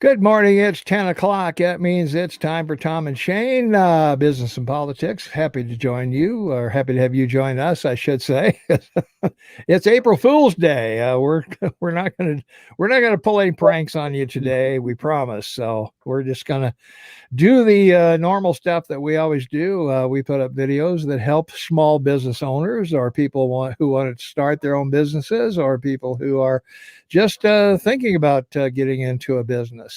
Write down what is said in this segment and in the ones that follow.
Good morning. It's 10 o'clock. That means it's time for Tom and Shane, Business and Politics. Happy to join you, or happy to have you join us, I should say. It's April Fool's Day. We're not gonna pull any pranks on you today. We promise. So we're just gonna do the normal stuff that we always do. We put up videos that help small business owners or people who want to start their own businesses or people who are just thinking about getting into a business.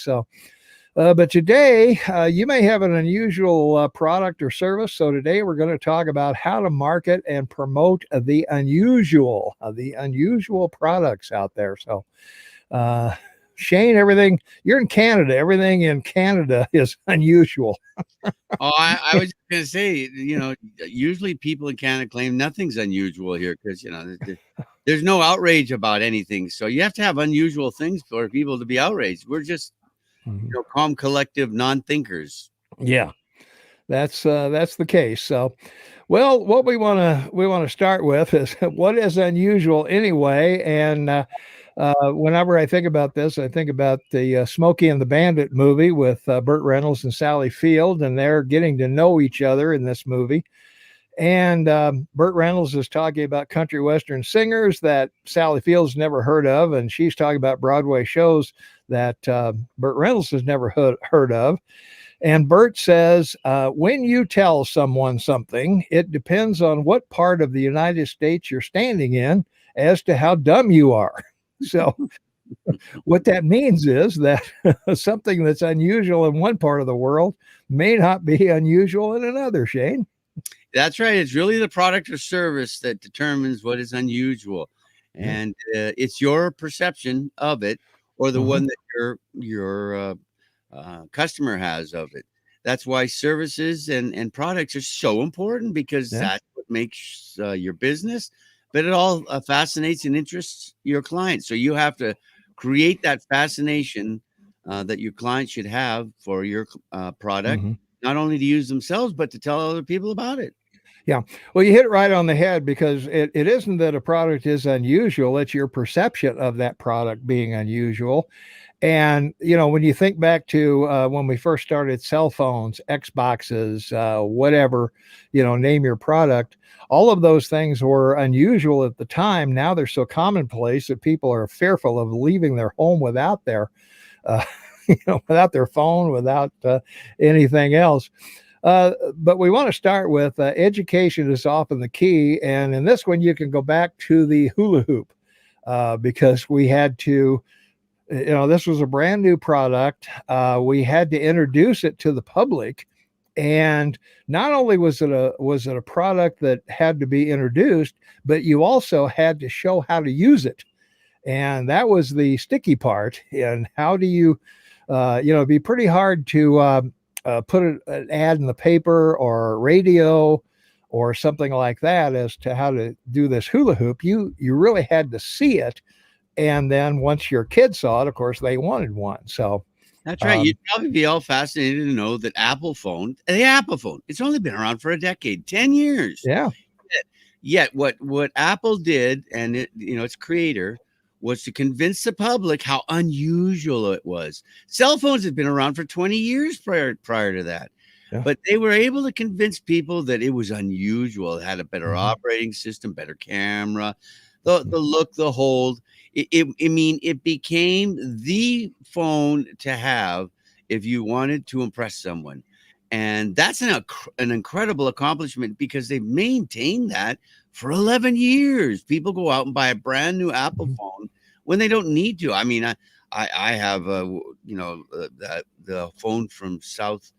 But today you may have an unusual product or service. So today we're going to talk about how to market and promote the unusual products out there. So, Shane, everything you're in Canada, everything in Canada is unusual. Oh, I was just going to say, usually people in Canada claim nothing's unusual here because, there's no outrage about anything. So you have to have unusual things for people to be outraged. We're just, calm, collective, non-thinkers. Yeah, that's the case. So, well, what we want to start with is what is unusual anyway. And whenever I think about this, I think about the Smokey and the Bandit movie with Burt Reynolds and Sally Field, and they're getting to know each other in this movie. And Burt Reynolds is talking about country western singers that Sally Field's never heard of, and she's talking about Broadway shows that Burt Reynolds has never heard of. And Burt says, when you tell someone something, it depends on what part of the United States you're standing in as to how dumb you are. So what that means is that something that's unusual in one part of the world may not be unusual in another, Shane. That's right. It's really the product or service that determines what is unusual. And it's your perception of it or the one that your customer has of it. That's why services and products are so important because that's what makes your business, but it all fascinates and interests your client. So you have to create that fascination that your client should have for your product, not only to use themselves, but to tell other people about it. Yeah. Well, you hit it right on the head because it isn't that a product is unusual. It's your perception of that product being unusual. And, when you think back to when we first started cell phones, Xboxes, whatever, name your product, all of those things were unusual at the time. Now they're so commonplace that people are fearful of leaving their home without without their phone, without anything else. But we want to start with education is often the key. And in this one, you can go back to the hula hoop because we had to, this was a brand new product. We had to introduce it to the public. And not only was it a product that had to be introduced, but you also had to show how to use it. And that was the sticky part. And how do you, it'd be pretty hard to put an ad in the paper or radio or something like that as to how to do this hula hoop. You really had to see it. And then once your kids saw it, of course, they wanted one. So that's right. You'd probably be all fascinated to know that the Apple phone, it's only been around for a decade, 10 years. Yeah. Yet what Apple did and its creator was to convince the public how unusual it was. Cell phones had been around for 20 years prior to that. Yeah. But they were able to convince people that it was unusual. It had a better operating system, better camera, the look, the hold. It became the phone to have if you wanted to impress someone. And that's an incredible accomplishment because they've maintained that for 11 years. People go out and buy a brand new Apple phone when they don't need to. I mean, I have the phone from South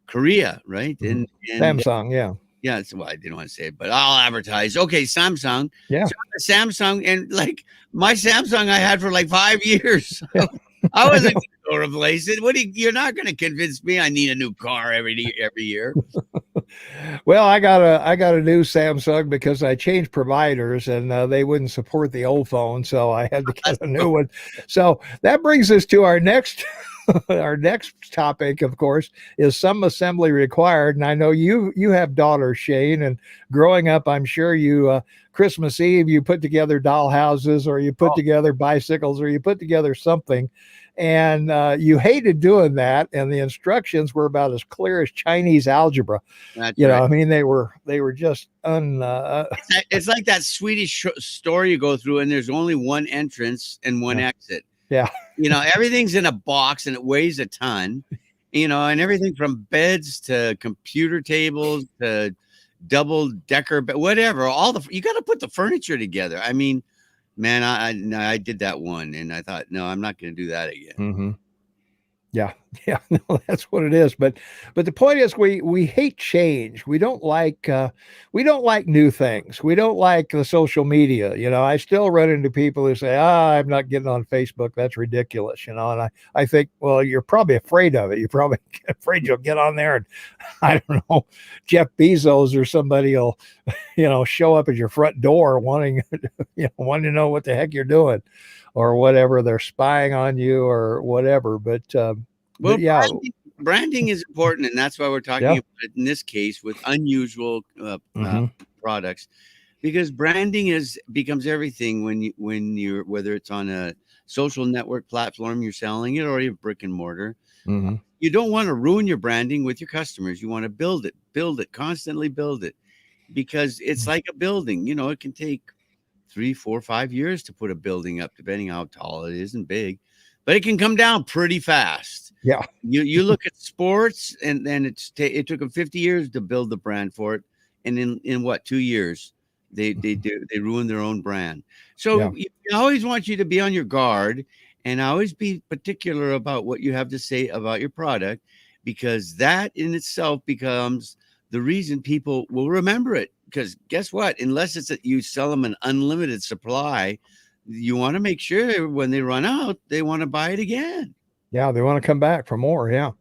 Korea, right? And Samsung, yeah. Yeah, well, I didn't want to say it, but I'll advertise. Okay, Samsung. Yeah. So Samsung, and like my Samsung I had for like 5 years. So I wasn't going to replace it. You're not going to convince me I need a new car every year. Well, I got a new Samsung because I changed providers and they wouldn't support the old phone, so I had to get a new one. So that brings us to our next our next topic, of course, is some assembly required. And I know you have daughters, Shane, and growing up, I'm sure you Christmas Eve you put together doll houses, or you put Oh, together bicycles, or you put together something, and you hated doing that. And the instructions were about as clear as Chinese algebra. that's You know, right. I mean, they were just It's like that Swedish store you go through, and there's only one entrance and one yeah, exit. yeah, Everything's in a box and it weighs a ton. And everything from beds to computer tables to double decker, but whatever. You got to put the furniture together. I mean, man, I did that one, and I thought, no, I'm not going to do that again. hmm yeah, yeah, no, that's what it is. But the point is, we hate change. We don't like new things. We don't like the social media. You know, I still run into people who say, I'm not getting on Facebook. That's ridiculous. You know, and I think, well, you're probably afraid of it. You're probably afraid you'll get on there and I don't know, Jeff Bezos or somebody will, show up at your front door wanting, wanting to know what the heck you're doing, or whatever. They're spying on you or whatever. Well, Yeah, branding is important, and that's why we're talking yeah, about it in this case with unusual hmm products, because branding becomes everything when you're whether it's on a social network platform you're selling it, or you have brick and mortar. hmm You don't want to ruin your branding with your customers. You want to build it, constantly build it, because it's like a building. It can take 3, 4, 5 years to put a building up, depending how tall it is and big, but it can come down pretty fast. yeah, You look at sports, and then it took them 50 years to build the brand for it, and in what, 2 years they ruined their own brand. yeah, So I always want you to be on your guard, and always be particular about what you have to say about your product, because that in itself becomes the reason people will remember it. Because guess what? Unless it's that you sell them an unlimited supply, you want to make sure when they run out, they want to buy it again. yeah. They want to come back for more. Yeah.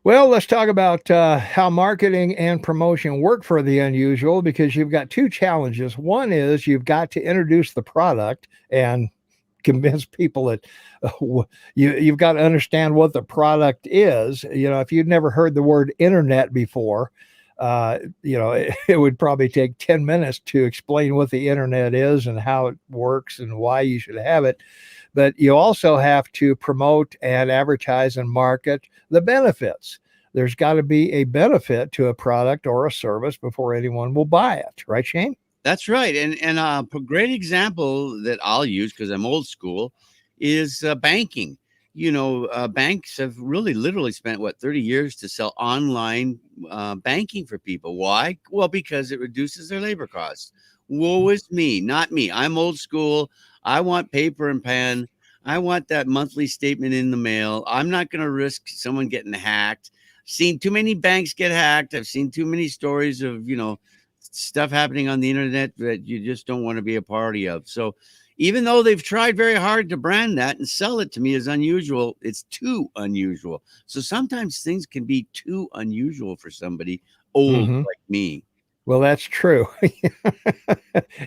Well, let's talk about how marketing and promotion work for the unusual, because you've got two challenges. One is you've got to introduce the product and convince people that you've got to understand what the product is. If you'd never heard the word internet before, it would probably take 10 minutes to explain what the internet is and how it works and why you should have it. But you also have to promote and advertise and market the benefits. There's got to be a benefit to a product or a service before anyone will buy it. Right, Shane? That's right. And a great example that I'll use, because I'm old school, is banking. Banks have really literally spent 30 years to sell online banking for people. Why? Well, because it reduces their labor costs. Woe is me, not me. I'm old school. I want paper and pen. I want that monthly statement in the mail. I'm not going to risk someone getting hacked. Seen too many banks get hacked. I've seen too many stories of, stuff happening on the internet that you just don't want to be a party of. So even though they've tried very hard to brand that and sell it to me as unusual, it's too unusual. So sometimes things can be too unusual for somebody old Mm-hmm. like me. Well, that's true.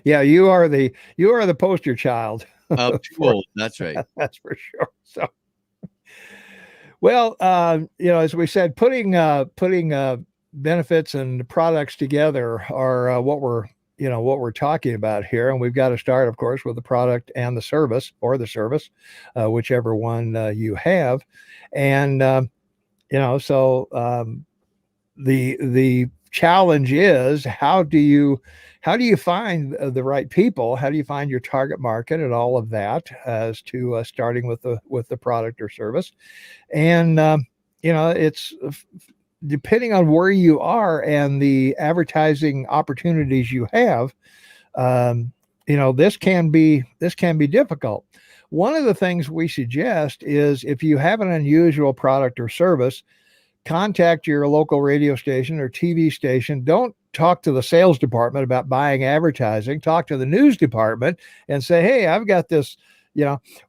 Yeah, you are the poster child Too for old. That's right. that. That's for sure. So, well, as we said, putting benefits and products together are what we're talking about here, and we've got to start, of course, with the product and the service, or the service, whichever one you have, and the challenge is, how do you find the right people? How do you find your target market and all of that, as to starting with the product or service? And it's depending on where you are and the advertising opportunities you have. This can be difficult. One of the things we suggest is, if you have an unusual product or service, contact your local radio station or TV station. Don't talk to the sales department about buying advertising. Talk to the news department and say, "Hey, I've got this."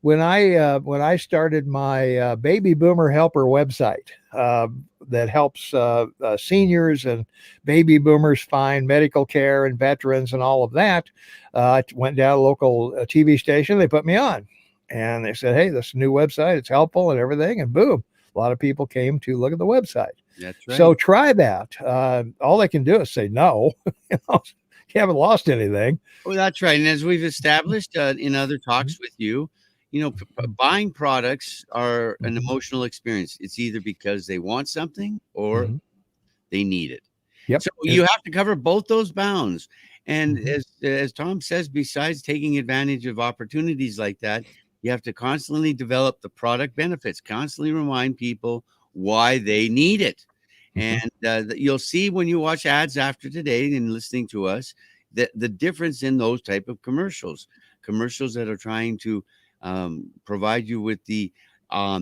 When I started my baby boomer helper website, that helps seniors and baby boomers find medical care and veterans and all of that, I went down to a local TV station. They put me on. and they said, hey, this new website, it's helpful and everything. And boom, a lot of people came to look at the website. That's So right. try that. All they can do is say no. You know, you haven't lost anything. Well, that's right. And as we've established in other talks with you, buying products are an Mhm. emotional experience. It's either because they want something or Mhm. they need it. Yep. So you have to cover both those bounds. And Mhm. as Tom says, besides taking advantage of opportunities like that, you have to constantly develop the product benefits, constantly remind people why they need it. Mhm. And you'll see when you watch ads after today and listening to us that the difference in those type of commercials that are trying to provide you with the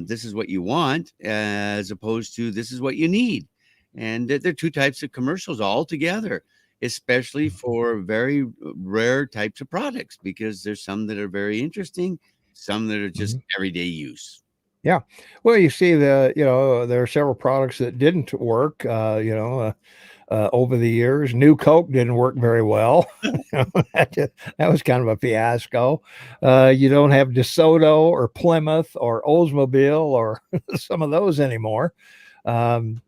this is what you want as opposed to this is what you need. And there are two types of commercials altogether, especially for very rare types of products, because there's some that are very interesting, some that are just Mhm. everyday use. Yeah. Well, you see there are several products that didn't work, over the years. New Coke didn't work very well. That was kind of a fiasco. You don't have DeSoto or Plymouth or Oldsmobile or some of those anymore. Um,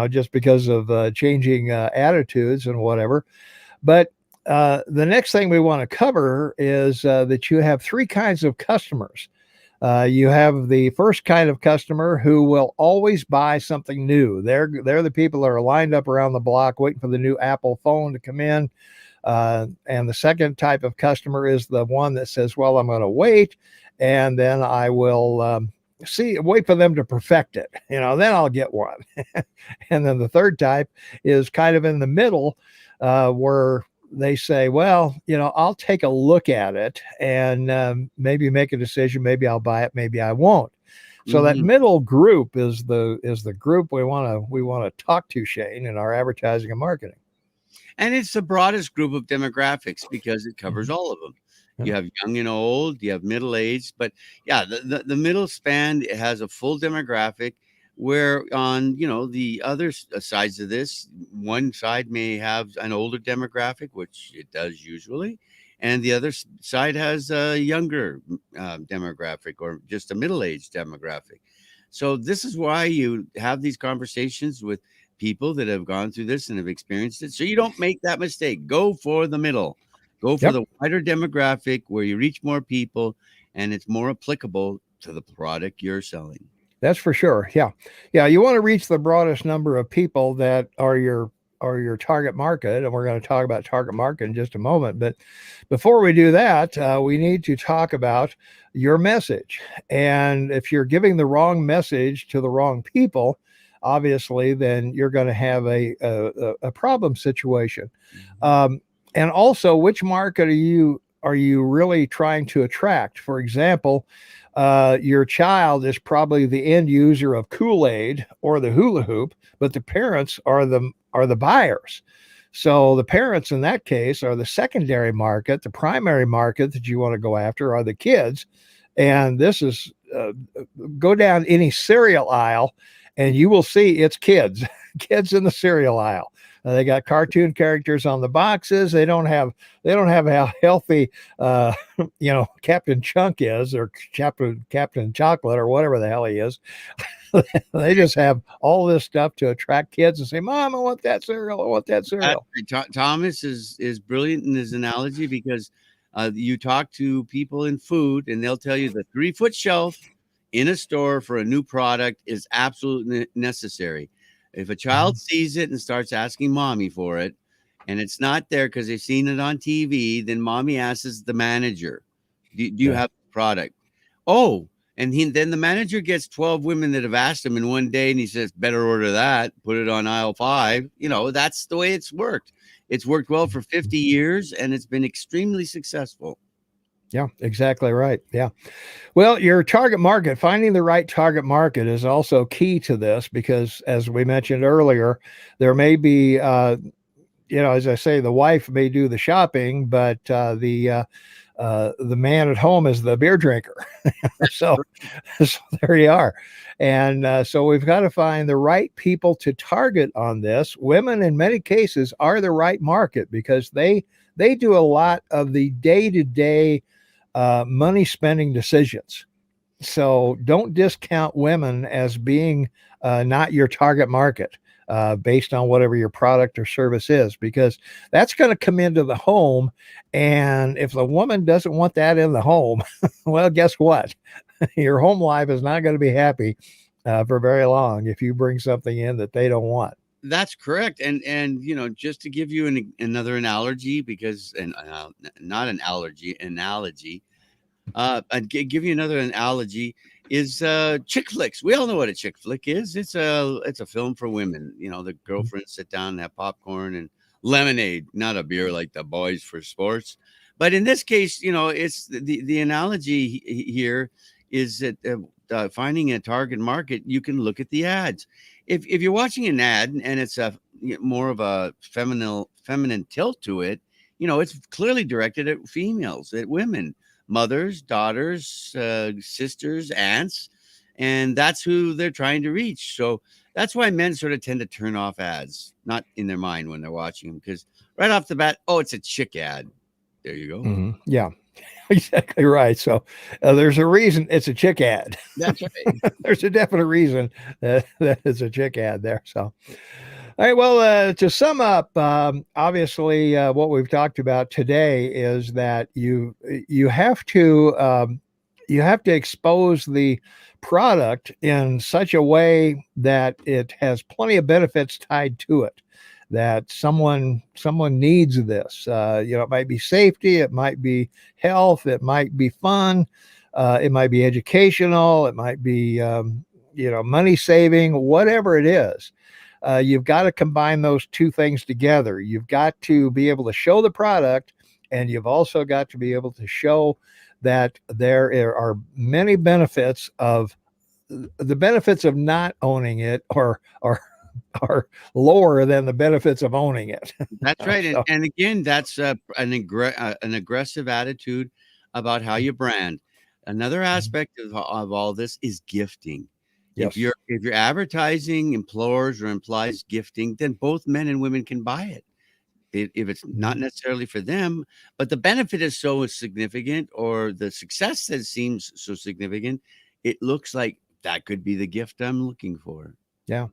just because of changing attitudes and whatever. But the next thing we want to cover is that you have three kinds of customers. You have the first kind of customer who will always buy something new. They're the people that are lined up around the block waiting for the new Apple phone to come in. And the second type of customer is the one that says, "Well, I'm going to wait, and then I will wait for them to perfect it. Then I'll get one." And then the third type is kind of in the middle, where they say, well, I'll take a look at it and maybe make a decision. Maybe I'll buy it. Maybe I won't. So that Mhm. middle group is the group we want to talk to, Shane, in our advertising and marketing. And it's the broadest group of demographics because it covers Mhm. all of them. Yeah. You have young and old, you have middle aged, but yeah, the middle span has a full demographic. Where on the other sides of this, one side may have an older demographic, which it does usually, and the other side has a younger demographic or just a middle aged demographic. So this is why you have these conversations with people that have gone through this and have experienced it. So you don't make that mistake. Go for the middle. Go for Yep. the wider demographic where you reach more people and it's more applicable to the product you're selling. That's for sure. Yeah. Yeah. You want to reach the broadest number of people that are your target market. And we're going to talk about target market in just a moment. But before we do that, we need to talk about your message. And if you're giving the wrong message to the wrong people, obviously, then you're going to have a problem situation. Mhm. Um, and also, which market are you really trying to attract? For example, your child is probably the end user of Kool-Aid or the hula hoop, but the parents are the buyers. So the parents in that case are the secondary market. The primary market that you want to go after are the kids. And this is go down any cereal aisle and you will see it's kids, kids in the cereal aisle. They got cartoon characters on the boxes. They don't have how healthy Captain Chunk is, or Captain Chocolate, or whatever the hell he is. They just have all this stuff to attract kids and say, "Mom, I want that cereal. I want that cereal." Thomas is brilliant in his analogy because you talk to people in food and they'll tell you the 3-foot shelf in a store for a new product is absolutely necessary. If a child Mhm. sees it and starts asking mommy for it, and it's not there because they've seen it on TV, then mommy asks the manager, "Do you Yeah. have the product?" Oh, and then the manager gets 12 women that have asked him in one day, and he says, "Better order that, put it on aisle 5." That's the way it's worked. It's worked well for 50 years, and it's been extremely successful. Yeah, exactly right. Yeah. Well, your target market, finding the right target market is also key to this because, as we mentioned earlier, there may be, as I say, the wife may do the shopping, but the man at home is the beer drinker. so, so there you are. And so we've got to find the right people to target on this. Women, in many cases, are the right market because they do a lot of the day to day money spending decisions. So don't discount women as being not your target market based on whatever your product or service is, because that's going to come into the home. And if the woman doesn't want that in the home, well, guess what? Your home life is not going to be happy for very long if you bring something in that they don't want. That's correct. And just to give you another analogy, because not an allergy analogy, I'd give you another analogy is chick flicks. We all know what a chick flick is. It's a film for women. The girlfriends sit down and have popcorn and lemonade, not a beer like the boys for sports. But in this case, it's the analogy here is that finding a target market, you can look at the ads. If you're watching an ad and it's more of a feminine tilt to it, it's clearly directed at females, at women, mothers, daughters, sisters, aunts, and that's who they're trying to reach. So that's why men sort of tend to turn off ads, not in their mind when they're watching them, because right off the bat, oh, it's a chick ad. There you go. Mm-hmm. Yeah, exactly right. So there's a reason it's a chick ad. That's right. There's a definite reason that it's a chick ad there. So, all right. Well, to sum up, obviously, what we've talked about today is that you have to expose the product in such a way that it has plenty of benefits tied to it. That someone needs this. It might be safety, it might be health, it might be fun, it might be educational, it might be money saving, whatever it is. You've got to combine those two things together. You've got to be able to show the product, and you've also got to be able to show that there are many benefits of the benefits of not owning it or are lower than the benefits of owning it. That's right. So, And again, that's an aggressive attitude about how you brand. Another aspect of all this is gifting. yes. If your advertising implores or implies gifting, then both men and women can buy it. If it's not necessarily for them, but the benefit is so significant, or the success that seems so significant, it looks like that could be the gift I'm looking for. Yeah.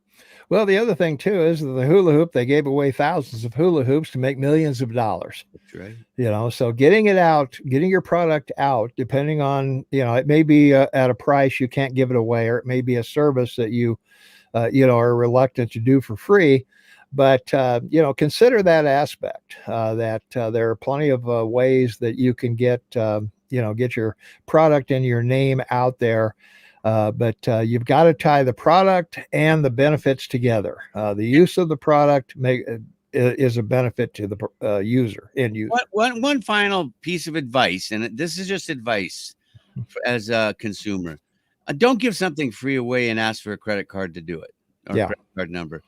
Well, the other thing too is the hula hoop. They gave away thousands of hula hoops to make millions of dollars. That's right. So getting it out, getting your product out, depending on, it may be at a price you can't give it away, or it may be a service that you, are reluctant to do for free. But, consider that aspect, that there are plenty of ways that you can get your product and your name out there. But you've got to tie the product and the benefits together. The use of the product is a benefit to the end user. One final piece of advice, and this is just advice as a consumer. Don't give something free away and ask for a credit card to do it, or a credit card number.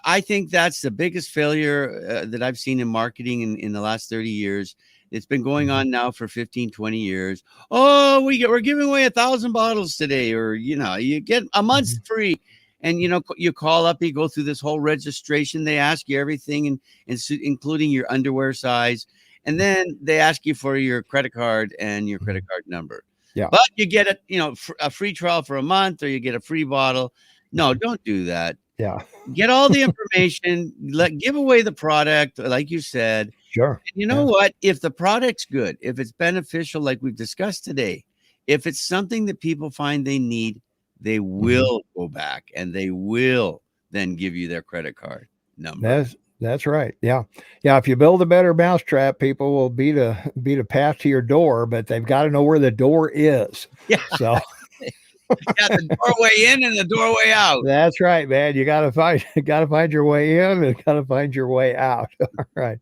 I think that's the biggest failure that I've seen in marketing in the last 30 years. It's been going on now for 15, 20 years. Oh, we're giving away 1,000 bottles today, or, you get a month's free. And, you call up, you go through this whole registration. They ask you everything, including your underwear size. And then they ask you for your credit card and your credit card number. Yeah. But you get a free trial for a month, or you get a free bottle. No, don't do that. Yeah. Get all the information, give away the product, like you said. Sure. And you know what? If the product's good, if it's beneficial, like we've discussed today, if it's something that people find they need, they will go back, and they will then give you their credit card number. That's right. Yeah. Yeah. If you build a better mousetrap, people will beat a path to your door, but they've got to know where the door is. Yeah. So yeah, the doorway in and the doorway out. That's right, man. You gotta find your way in and gotta find your way out. All right.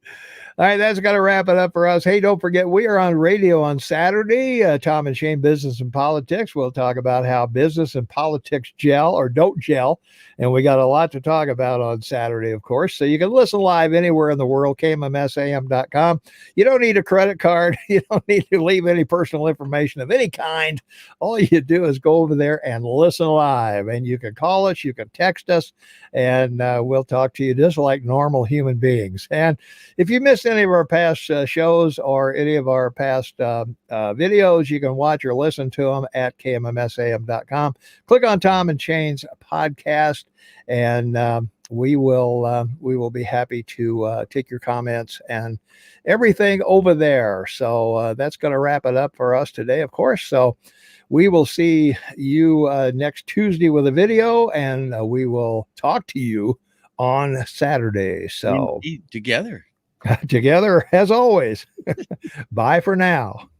All right, that's got to wrap it up for us. Hey, don't forget, we are on radio on Saturday, Tom and Shane Business and Politics. We'll talk about how business and politics gel or don't gel. And we got a lot to talk about on Saturday, of course. So you can listen live anywhere in the world, kmmsam.com. You don't need a credit card. You don't need to leave any personal information of any kind. All you do is go over there and listen live. And you can call us, you can text us, and we'll talk to you just like normal human beings. And if you miss missed any of our past shows or any of our past videos, you can watch or listen to them at kmmsam.com. Click on Tom and Shane's podcast, and we will be happy to take your comments and everything over there. So that's going to wrap it up for us today, of course. So we will see you next Tuesday with a video, and we will talk to you on Saturday. So Indeed, together. together as always. Bye for now.